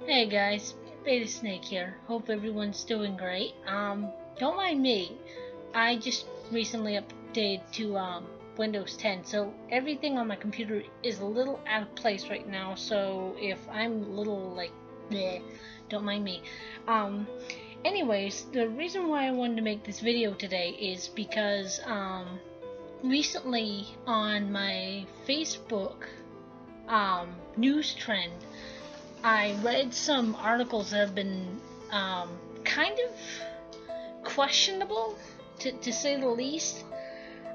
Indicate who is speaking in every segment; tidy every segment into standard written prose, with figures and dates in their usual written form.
Speaker 1: Hey guys, Beta Snake here. Hope everyone's doing great. Don't mind me. I just recently updated to Windows 10, so everything on my computer is a little out of place right now. So if I'm a little like, bleh, don't mind me. Um, Anyways, the reason why I wanted to make this video today is because recently on my Facebook news trend, I read some articles that have been kind of questionable, to say the least.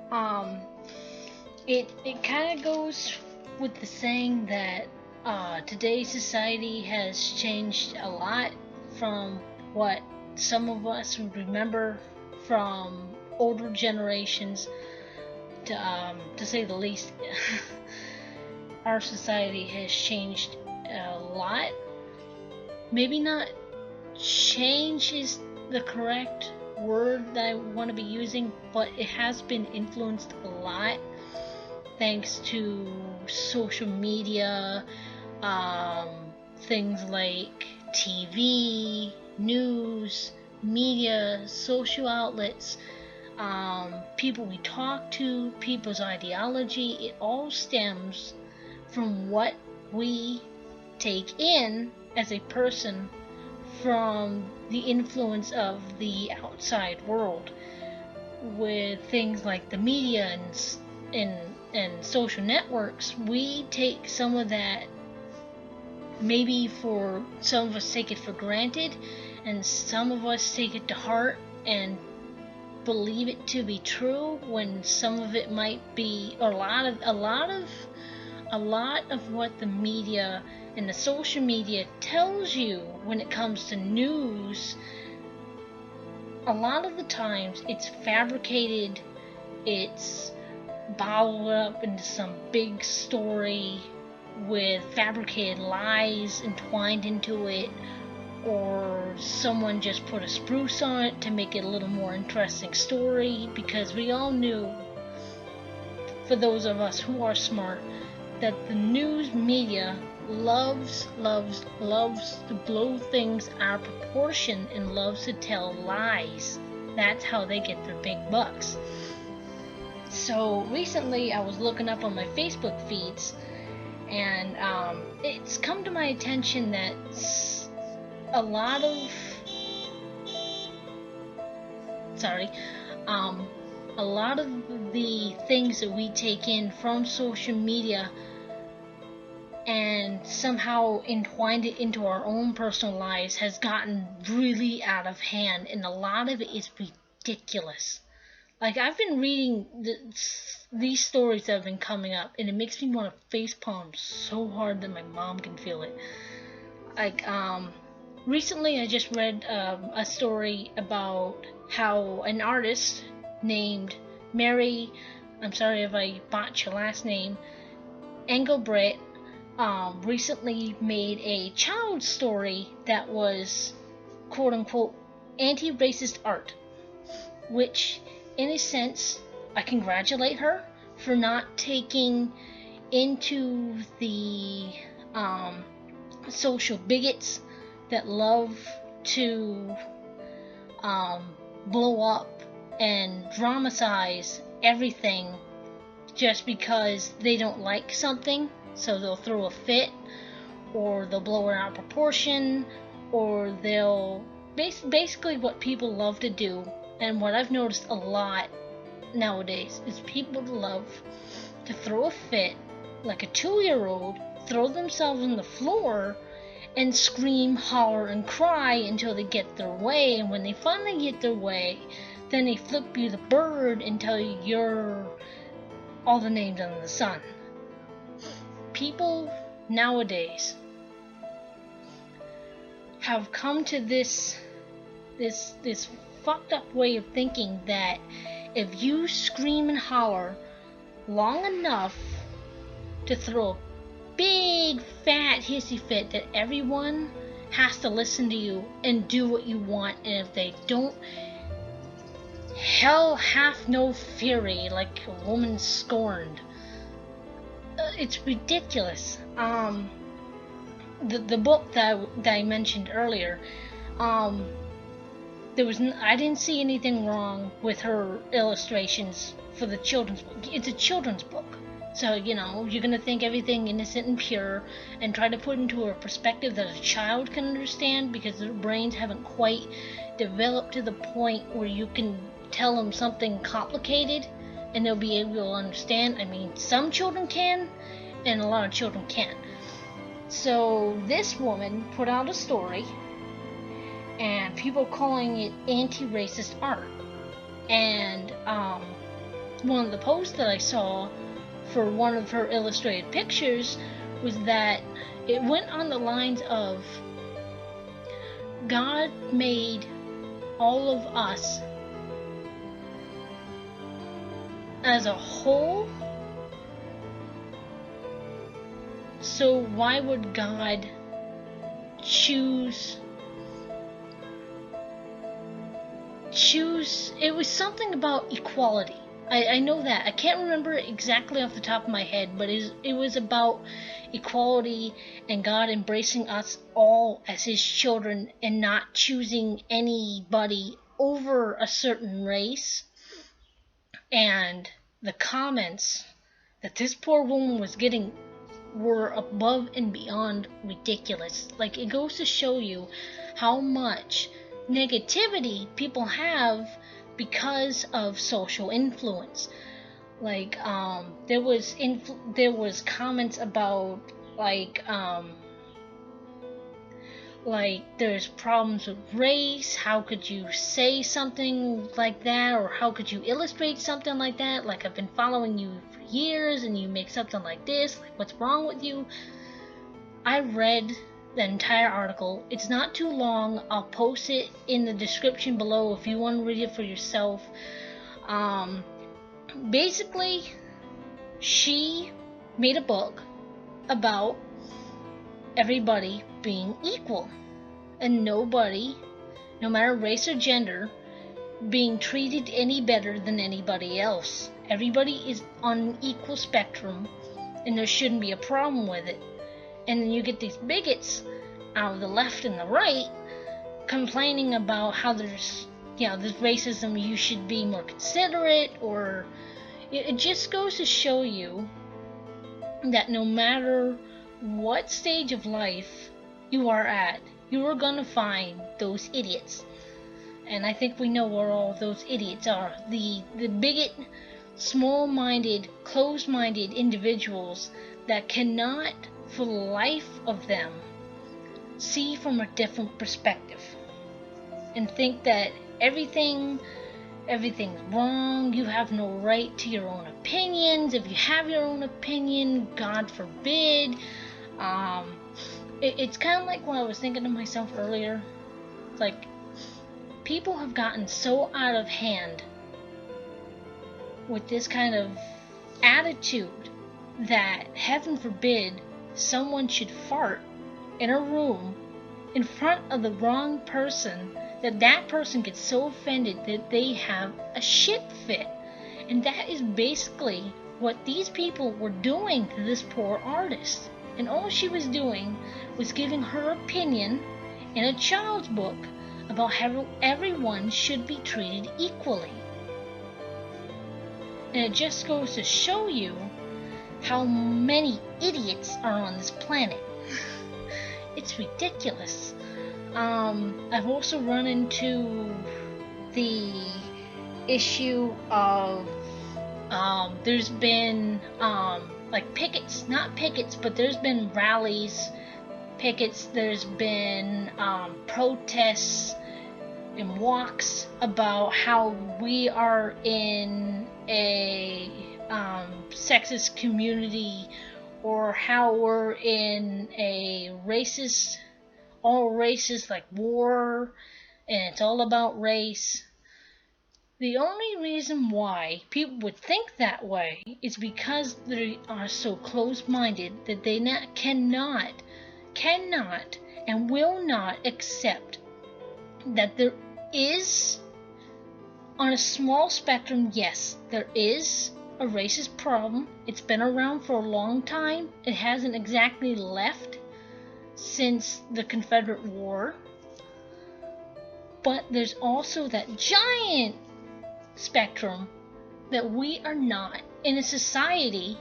Speaker 1: Um, it kind of goes with the saying that today's society has changed a lot from what some of us would remember from older generations. To say the least, our society has changed a lot. Maybe not change is the correct word that I want to be using, but it has been influenced a lot thanks to social media, um, things like TV, news, media, social outlets, people we talk to, people's ideology. It all stems from what we take in as a person from the influence of the outside world, with things like the media and social networks. We take some of that, maybe for some of us take it for granted, and some of us take it to heart and believe it to be true, when some of it might be, or a lot of what the media and the social media tells you when it comes to news, a lot of the times it's fabricated, it's bottled up into some big story with fabricated lies entwined into it, or someone just put a spruce on it to make it a little more interesting story, because we all knew, for those of us who are smart, that the news media loves to blow things out of proportion and loves to tell lies. That's how they get their big bucks. So recently I was looking up on my Facebook feeds, and it's come to my attention that a lot of a lot of the things that we take in from social media and somehow entwined it into our own personal lives has gotten really out of hand, and a lot of it is ridiculous. Like, I've been reading these stories that have been coming up, and it makes me want to facepalm so hard that my mom can feel it. Like, recently I just read a story about how an artist named Mary, I'm sorry if I botch your last name, Engelbrett, recently made a child story that was quote unquote anti-racist art, which in a sense I congratulate her for not taking into the social bigots that love to blow up and dramatize everything just because they don't like something. So they'll throw a fit, or they'll blow it out of proportion, or they'll basically what people love to do, and what I've noticed a lot nowadays, is people love to throw a fit like a 2-year-old, throw themselves on the floor and scream, holler, and cry until they get their way. And when they finally get their way, then they flip you the bird and tell you you're all the names under the sun. People nowadays have come to this fucked up way of thinking that if you scream and holler long enough to throw a big fat hissy fit, that everyone has to listen to you and do what you want, and if they don't, hell hath no fury, like a woman scorned. It's ridiculous. the book that I mentioned earlier, I didn't see anything wrong with her illustrations for the children's book. It's a children's book, so you're gonna think everything innocent and pure, and try to put into a perspective that a child can understand, because their brains haven't quite developed to the point where you can tell them something complicated and they'll be able to understand. I mean, some children can, and a lot of children can't. So this woman put out a story, and people calling it anti-racist art. And one of the posts that I saw for one of her illustrated pictures was that it went on the lines of, God made all of us as a whole, so why would God choose, it was something about equality. I know that. I can't remember exactly off the top of my head, but it was about equality and God embracing us all as his children and not choosing anybody over a certain race. And the comments that this poor woman was getting were above and beyond ridiculous. Like, it goes to show you how much negativity people have because of social influence. Like, there was comments about like there's problems with race. How could you say something like that, or how could you illustrate something like that? Like, I've been following you for years and you make something like this. Like, what's wrong with you? I read the entire article. It's not too long. I'll post it in the description below if you want to read it for yourself. Basically, she made a book about everybody being equal, and nobody, no matter race or gender, being treated any better than anybody else. Everybody is on an equal spectrum, and there shouldn't be a problem with it. And then you get these bigots out of the left and the right complaining about how there's racism, you should be more considerate, or it just goes to show you that no matter what stage of life you are at, you are gonna find those idiots. And I think we know where all those idiots are. The bigot, small-minded, closed-minded individuals that cannot, for the life of them, see from a different perspective and think that everything's wrong. You have no right to your own opinions. If you have your own opinion, God forbid. It's kind of like what I was thinking to myself earlier. Like, people have gotten so out of hand with this kind of attitude that, heaven forbid, someone should fart in a room in front of the wrong person, that person gets so offended that they have a shit fit. And that is basically what these people were doing to this poor artist. And all she was doing was giving her opinion in a child's book about how everyone should be treated equally. And it just goes to show you how many idiots are on this planet. It's ridiculous. I've also run into the issue of there's been pickets, not pickets, but there's been rallies, pickets, there's been protests and walks about how we are in a sexist community, or how we're in a racist, all racist, like war, and it's all about race. The only reason why people would think that way is because they are so closed-minded that they cannot, and will not accept that there is, on a small spectrum, yes, there is a racist problem. It's been around for a long time. It hasn't exactly left since the Confederate War. But there's also that giant spectrum that we are not in a society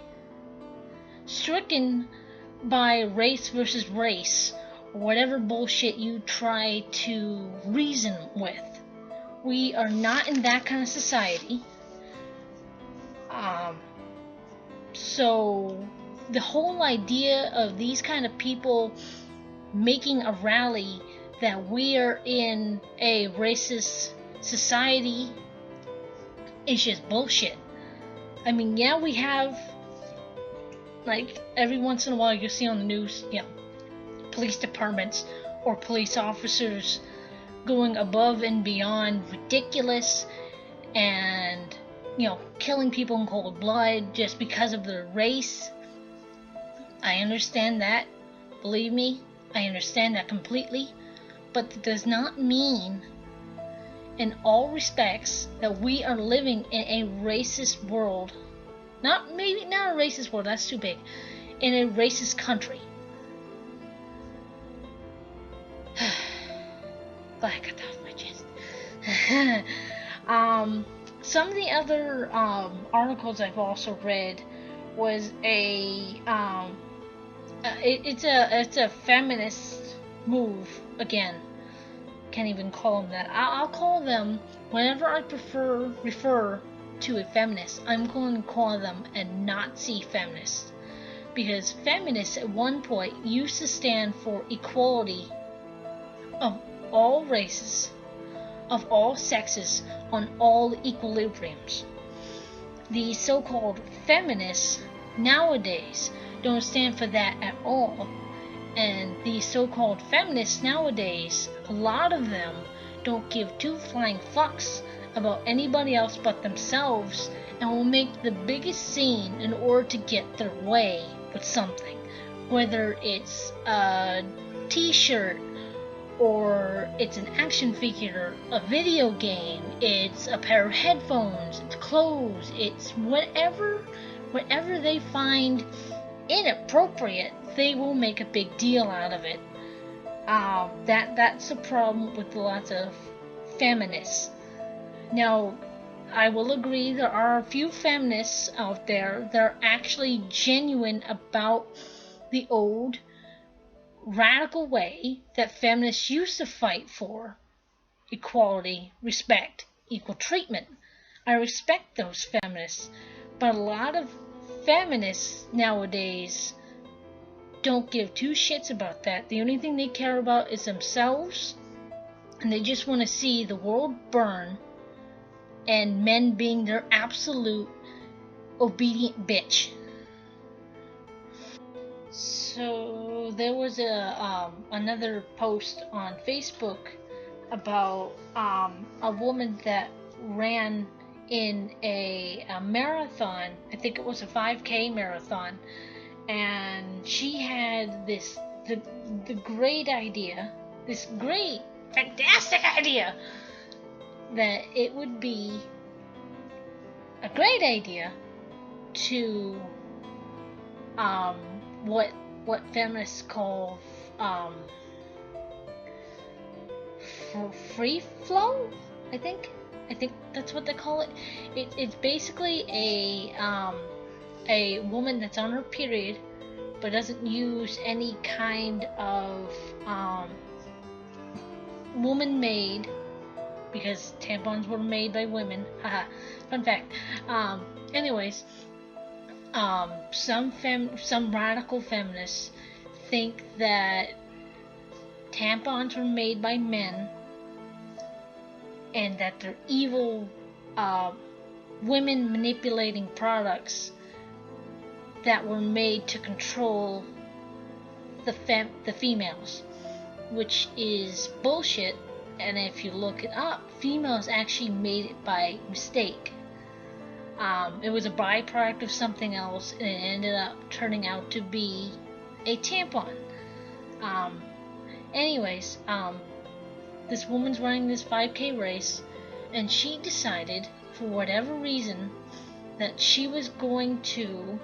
Speaker 1: stricken by race versus race, or whatever bullshit you try to reason with. We are not in that kind of society. So the whole idea of these kind of people making a rally that we are in a racist society is just bullshit. I mean, yeah, we have, like, every once in a while you see on the news, police departments or police officers going above and beyond ridiculous and, killing people in cold blood just because of their race. I understand that. Believe me, I understand that completely. But it does not mean, in all respects, that we are living in a racist world. Maybe not a racist world, that's too big. In a racist country. Glad I got that off my chest. Some of the other articles I've also read was it's a feminist move again. Can't even call them that. I'll call them, whenever I refer to a feminist, I'm going to call them a Nazi feminist, because feminists at one point used to stand for equality of all races, of all sexes, on all equilibriums. The so-called feminists nowadays don't stand for that at all. And the so-called feminists nowadays, a lot of them don't give two flying fucks about anybody else but themselves, and will make the biggest scene in order to get their way with something. Whether it's a t-shirt, or it's an action figure, a video game, it's a pair of headphones, it's clothes, it's whatever they find inappropriate, they will make a big deal out of it. That's a problem with lots of feminists. Now, I will agree there are a few feminists out there that are actually genuine about the old radical way that feminists used to fight for: equality, respect, equal treatment. I respect those feminists, but a lot of feminists nowadays don't give two shits about that. The only thing they care about is themselves, and they just want to see the world burn and men being their absolute obedient bitch. So there was another post on Facebook about a woman that ran in a marathon. I think it was a 5K marathon, and she had the great idea, this great, fantastic idea, that it would be a great idea to what feminists call free flow. I think that's what they call it. It's basically a woman that's on her period but doesn't use any kind of woman-made, because tampons were made by women. Haha, fun fact. Anyways, some radical feminists think that tampons were made by men, and that they're evil, women manipulating products that were made to control the females, which is bullshit. And if you look it up, females actually made it by mistake. It was a byproduct of something else, and it ended up turning out to be a tampon. Anyways, this woman's running this 5K race, and she decided, for whatever reason, that she was going to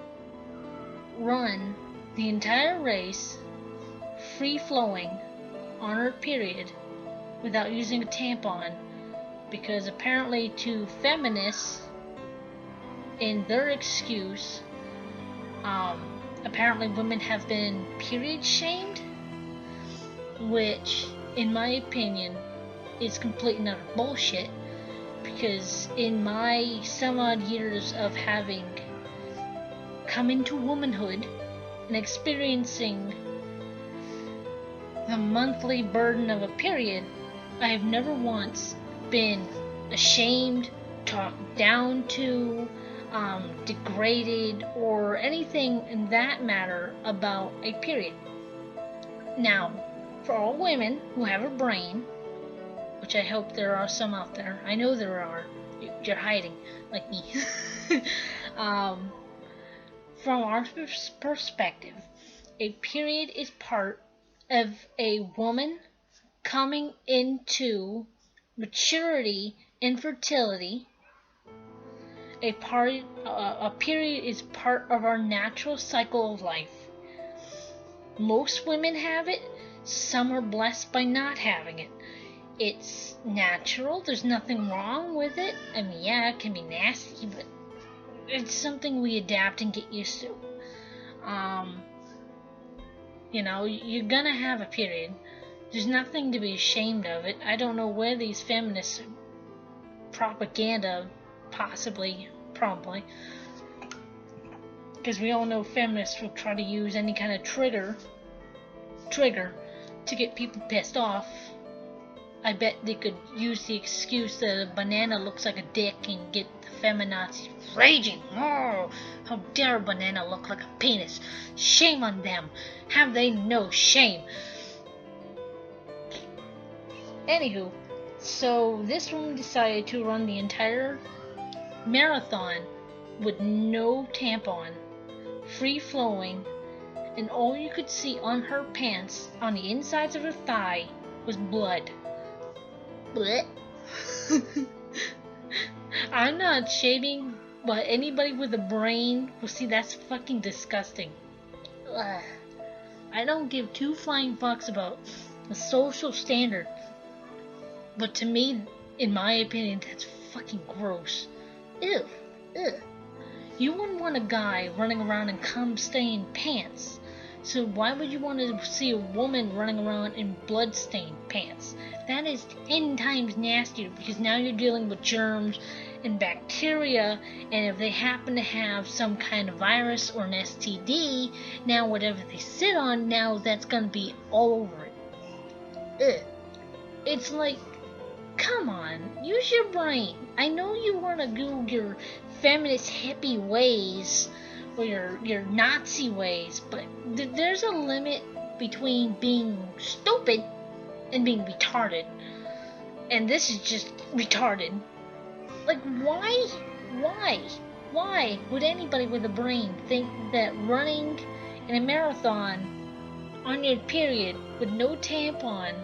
Speaker 1: run the entire race free flowing on her period without using a tampon, because apparently to feminists, in their excuse, apparently women have been period shamed, which in my opinion is complete and utter bullshit, because in my some odd years of having come into womanhood and experiencing the monthly burden of a period, I have never once been ashamed, talked down to, degraded, or anything in that matter about a period. Now, for all women who have a brain, which I hope there are some out there, I know there are, you're hiding, like me. From our perspective, a period is part of a woman coming into maturity and fertility. A period is part of our natural cycle of life. Most women have it, some are blessed by not having it. It's natural, there's nothing wrong with it. I mean, yeah, it can be nasty, but it's something we adapt and get used to. You're gonna have a period. There's nothing to be ashamed of it. I don't know where these feminist propaganda, probably, because we all know feminists will try to use any kind of trigger to get people pissed off. I bet they could use the excuse that a banana looks like a dick and get the feminazis raging. Oh, how dare a banana look like a penis? Shame on them. Have they no shame? Anywho, so this woman decided to run the entire marathon with no tampon, free flowing, and all you could see on her pants, on the insides of her thigh, was blood. Blech. I'm not shaming, but anybody with a brain will see that's fucking disgusting. Ugh. I don't give two flying fucks about the social standard, but to me, in my opinion, that's fucking gross. Ew. Ugh. You wouldn't want a guy running around in cum-stained pants. So why would you want to see a woman running around in blood-stained pants? That is 10 times nastier, because now you're dealing with germs and bacteria, and if they happen to have some kind of virus or an STD, now whatever they sit on, now that's gonna be all over it. Ugh. It's like, come on, use your brain. I know you want to do your feminist hippie ways, or your Nazi ways, but there's a limit between being stupid and being retarded. And this is just retarded. Like, why would anybody with a brain think that running in a marathon on your period with no tampon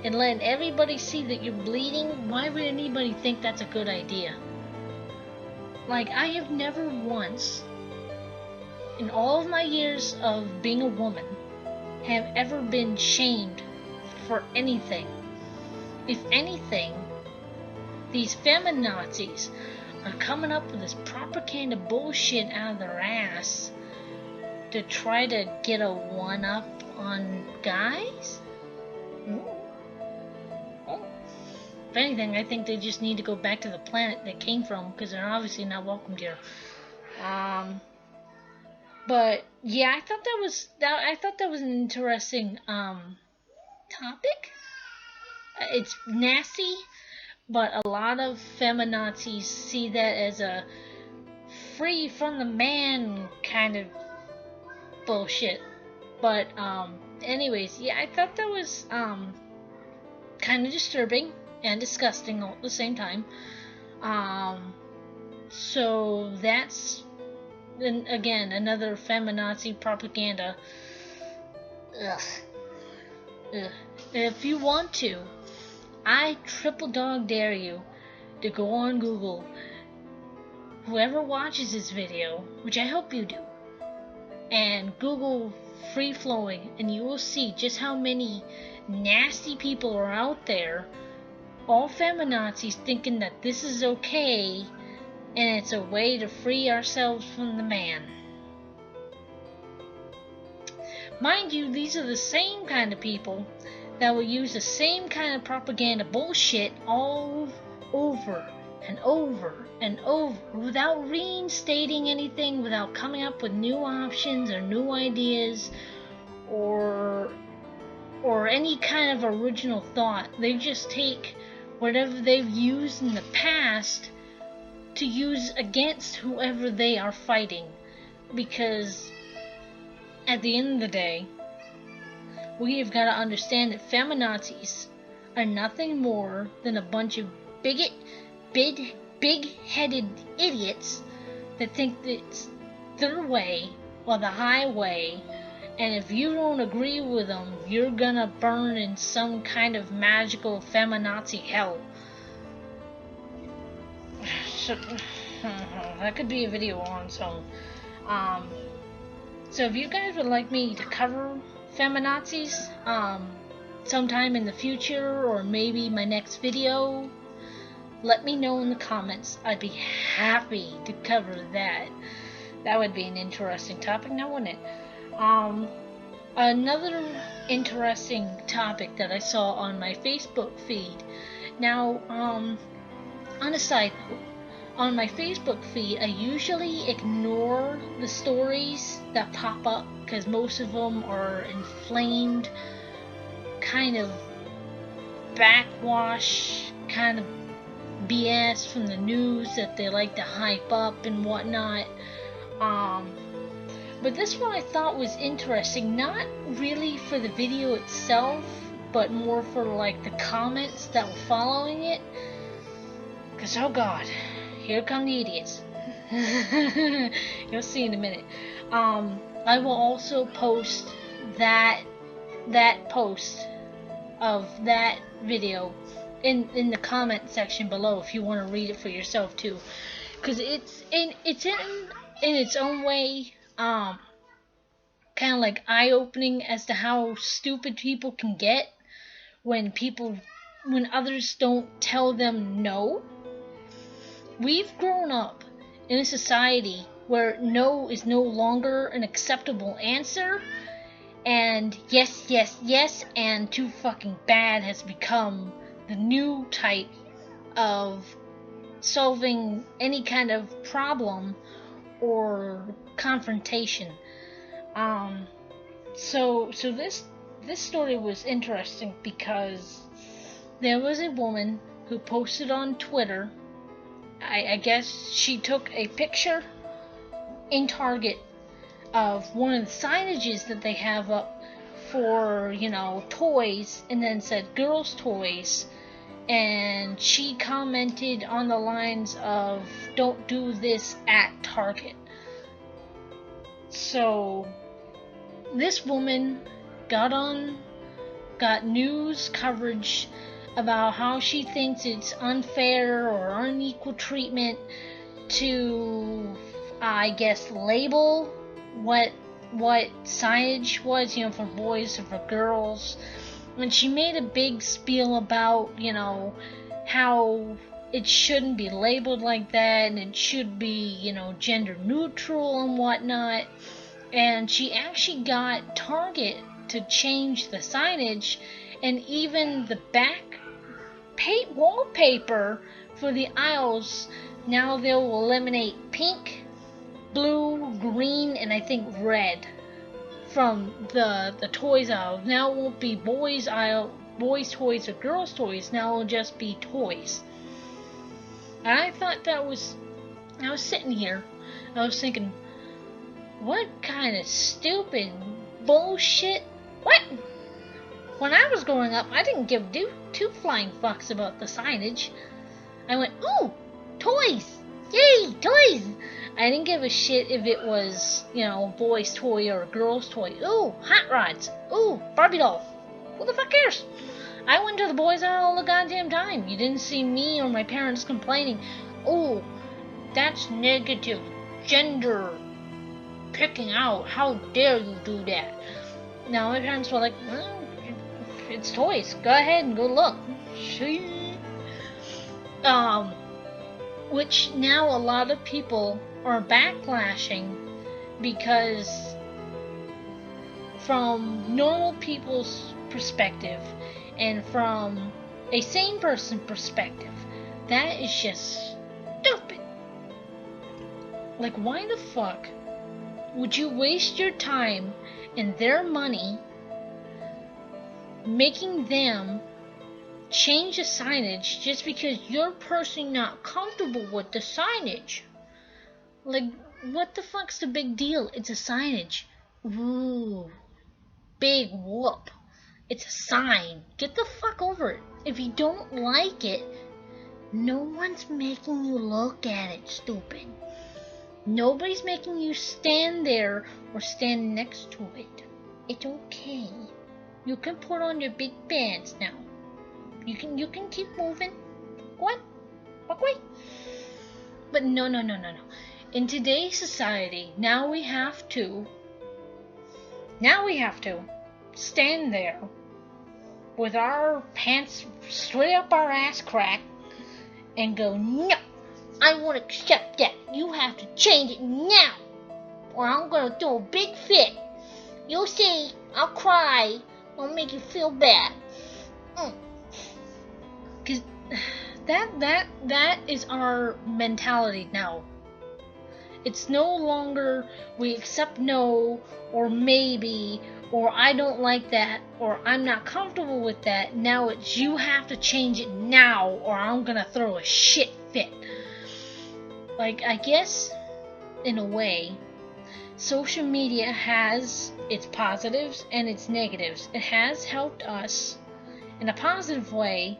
Speaker 1: and letting everybody see that you're bleeding, why would anybody think that's a good idea? Like, I have never once, in all of my years of being a woman, have ever been shamed for anything. If anything, these feminazis are coming up with this propaganda bullshit out of their ass to try to get a one-up on guys? If anything, I think they just need to go back to the planet they came from, because they're obviously not welcome here. But yeah, I thought that was an interesting topic. It's nasty, but a lot of feminazis see that as a free from the man kind of bullshit. But anyways, yeah, I thought that was kind of disturbing and disgusting all at the same time. So that's, then again, another feminazi propaganda. Ugh. If you want to, I triple dog dare you to go on Google. Whoever watches this video, which I hope you do, and Google free flowing, and you will see just how many nasty people are out there, all feminazis, thinking that this is okay and it's a way to free ourselves from the man. Mind you, these are the same kind of people that will use the same kind of propaganda bullshit all over and over and over without reinstating anything, without coming up with new options or new ideas or any kind of original thought. They just take whatever they've used in the past to use against whoever they are fighting, because at the end of the day, we have got to understand that feminazis are nothing more than a bunch of big-headed idiots that think that it's their way or the highway, and if you don't agree with them, you're gonna burn in some kind of magical feminazi hell. So, that could be a video on its own. So if you guys would like me to cover feminazis sometime in the future, or maybe my next video, let me know in the comments. I'd be happy to cover that. That would be an interesting topic now, wouldn't it? Another interesting topic that I saw on my Facebook feed. Now, on a side note, on my Facebook feed, I usually ignore the stories that pop up because most of them are inflamed, kind of backwash, kind of BS from the news that they like to hype up and whatnot. But this one I thought was interesting, not really for the video itself, but more for like the comments that were following it. Cause oh god, here come the idiots. You'll see in a minute. I will also post that post of that video in the comment section below if you want to read it for yourself too, because it's in its own way kind of like eye-opening as to how stupid people can get when others don't tell them no. We've grown up in a society where no is no longer an acceptable answer, and yes, and too fucking bad has become the new type of solving any kind of problem or confrontation. So this story was interesting because there was a woman who posted on Twitter. I guess she took a picture in Target of one of the signages that they have up for, toys, and then said girls' toys, and she commented on the lines of "Don't do this at Target." So this woman got news coverage about how she thinks it's unfair or unequal treatment to, I guess, label what signage was, for boys or for girls. And she made a big spiel about, how it shouldn't be labeled like that, and it should be, gender neutral and whatnot. And she actually got Target to change the signage, and even the back wallpaper for the aisles. Now they'll eliminate pink, blue, green, and I think red from the toys aisle. Now it won't be boys toys or girls toys. Now it'll just be toys. And I thought I was sitting here, I was thinking, what kind of stupid bullshit? What? When I was growing up, I didn't give two flying fucks about the signage. I went, ooh, toys! Yay, toys! I didn't give a shit if it was, a boy's toy or a girl's toy. Ooh, hot rods. Ooh, Barbie doll. Who the fuck cares? I went to the boys aisle all the goddamn time. You didn't see me or my parents complaining, ooh, that's negative gender picking out. How dare you do that? Now my parents were like, well, it's toys. Go ahead and go look. Which now a lot of people are backlashing because from normal people's perspective and from a sane person perspective, that is just stupid. Like, why the fuck would you waste your time and their money making them change the signage just because you're personally not comfortable with the signage? Like, what the fuck's the big deal? It's a signage. Ooh, big whoop. It's a sign. Get the fuck over it. If you don't like it, no one's making you look at it, stupid. Nobody's making you stand there or stand next to it. It's okay. You can put on your big pants now. You can keep moving. What? Walk away. But no. In today's society, now we have to stand there with our pants straight up our ass crack and go, no, I won't accept that. You have to change it now, or I'm gonna do a big fit. You'll see, I'll cry. I'll make you feel bad. Cause that is our mentality now. It's no longer we accept no, or maybe, or I don't like that, or I'm not comfortable with that. Now it's you have to change it now, or I'm gonna throw a shit fit. Like, I guess, in a way, social media has its positives and its negatives. It has helped us, in a positive way,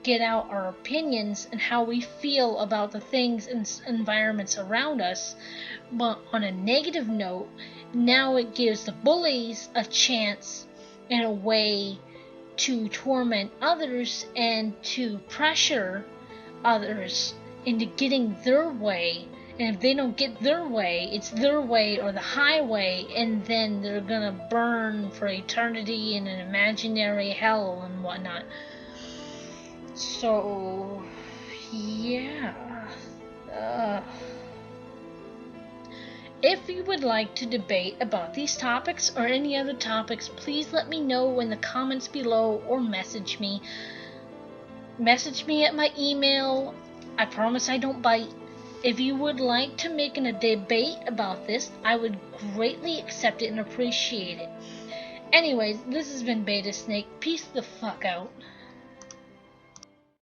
Speaker 1: get out our opinions and how we feel about the things and environments around us. But on a negative note, now it gives the bullies a chance and a way to torment others and to pressure others into getting their way. And if they don't get their way, it's their way or the highway, and then they're gonna burn for eternity in an imaginary hell and whatnot. So, yeah. If you would like to debate about these topics or any other topics, please let me know in the comments below or message me. Message me at my email. I promise I don't bite. If you would like to make a debate about this, I would greatly accept it and appreciate it. Anyways, this has been Beta Snake. Peace the fuck out.